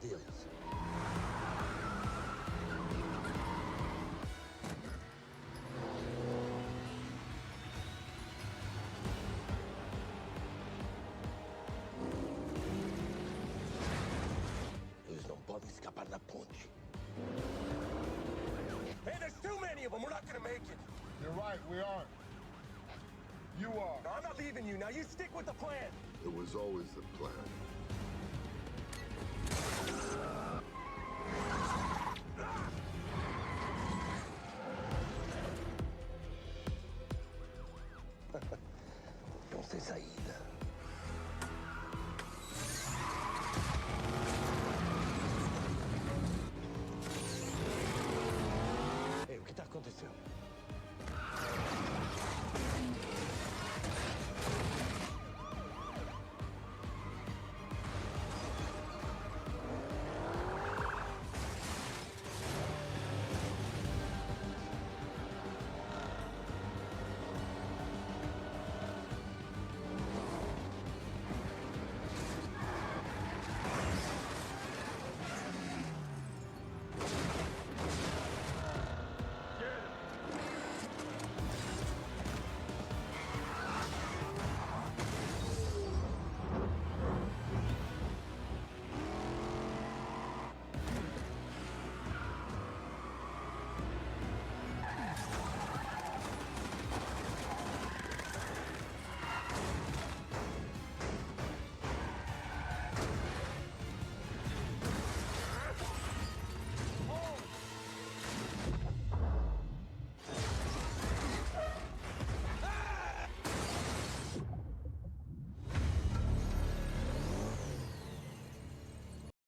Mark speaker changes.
Speaker 1: deles. Eles não podem escapar da ponte. Hey, there's too many of them. We're not gonna make it.
Speaker 2: You're right, we aren't. You are.
Speaker 1: No, I'm not leaving you. Now you stick with the plan.
Speaker 3: It was always the plan.
Speaker 1: Não tem saída.